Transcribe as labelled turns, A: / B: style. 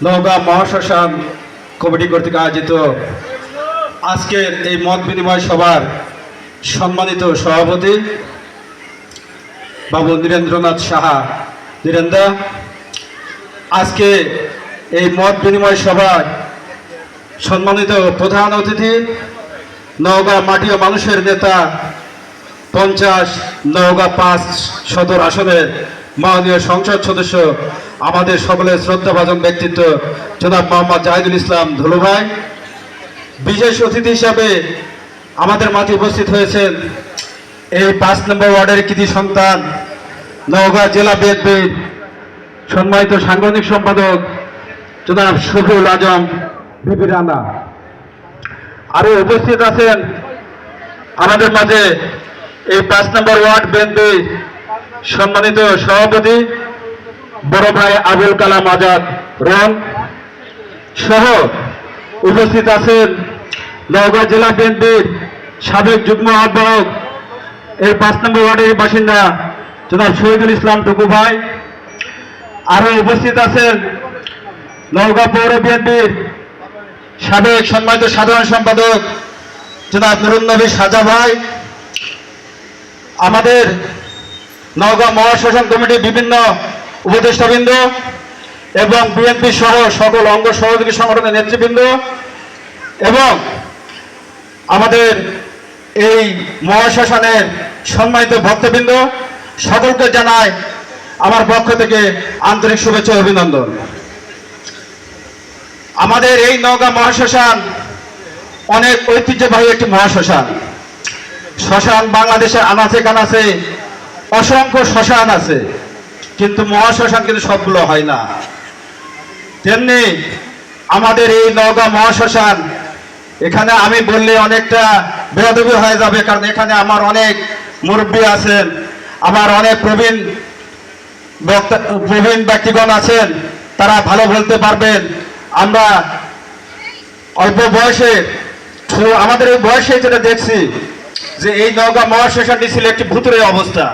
A: নওগাঁ মহাশ্মশান কমিটি কর্তৃক আয়োজিত আজকের এই মত বিনিময় সভার সম্মানিত সভাপতি বাবু নীরেন্দ্রনাথ সাহা নীরেন্দা, আজকে এই মত বিনিময় সভায় সম্মানিত প্রধান অতিথি নওগাঁ মাটি ও মানুষের নেতা 50 নওগাঁ 5 সদর আসনের মাননীয় সংসদ সদস্য আমাদের সকলের শ্রদ্ধাভাজন ব্যক্তিত্ব জনাব মোহাম্মদ জাহিদুল ইসলাম ধুলু ভাই, বিশেষ অতিথি হিসাবে আমাদের মাঝে উপস্থিত হয়েছেন এই 5 নম্বর ওয়ার্ডের কৃতি সন্তান নওগাঁ জেলা বিএনপির সম্মানিত সাংগঠনিক সম্পাদক জনাব শফিউল আজম বিবি রানা। আরও উপস্থিত আছেন আমাদের মাঝে এই 5 নম্বর ওয়ার্ড বিএনপির সম্মানিত সভাপতি বড় ভাই আবুল কালাম আজাদ রন সহ উপস্থিত আছেন নওগাঁ জেলা বিএনপির সাবেক যুগ্ম আহ্বায়ক এই 5 নম্বর ওয়ার্ডের বাসিন্দা জনাব শহীদুল ইসলাম টুকু ভাই। আরও উপস্থিত আছেন নওগাঁ পৌর বিএনপির সাবেক সম্মানিত সাধারণ সম্পাদক জনাব নুরুন নবী সাজা ভাই, আমাদের নওগাঁ মহাশ্মশান কমিটির বিভিন্ন উপদেষ্টাবৃন্দ এবং বিএনপি সহ সকল অঙ্গ সহযোগী সংগঠনের নেতৃবৃন্দ এবং আমাদের এই মহাশ্মশানের সম্মানিত ভক্তবৃন্দ, সকলকে জানাই আমার পক্ষ থেকে আন্তরিক শুভেচ্ছা ও অভিনন্দন। আমাদের এই নওগাঁ মহাশ্মশান অনেক ঐতিহ্যবাহী একটি মহাশ্মশান। শ্মশান বাংলাদেশের আনাচে কানাচে অসংখ্য শ্মশান আছে, কিন্তু মহাশ্মশান কিন্তু সবগুলো হয় না। তেমনি আমাদের এই নওগাঁ মহাশ্মশান, এখানে আমি বললে অনেকটা বেয়াদবি হয়ে যাবে, কারণ এখানে আমার অনেক মুরব্বী আছেন, আমার অনেক প্রবীণ ব্যক্তিগণ আছেন, তারা ভালো বলতে পারবেন। আমরা অল্প বয়সে, আমাদের এই বয়সে যেটা দেখছি যে এই নওগাঁ মহাশ্মশানটি ছিল একটি ভুতুড়ে অবস্থা।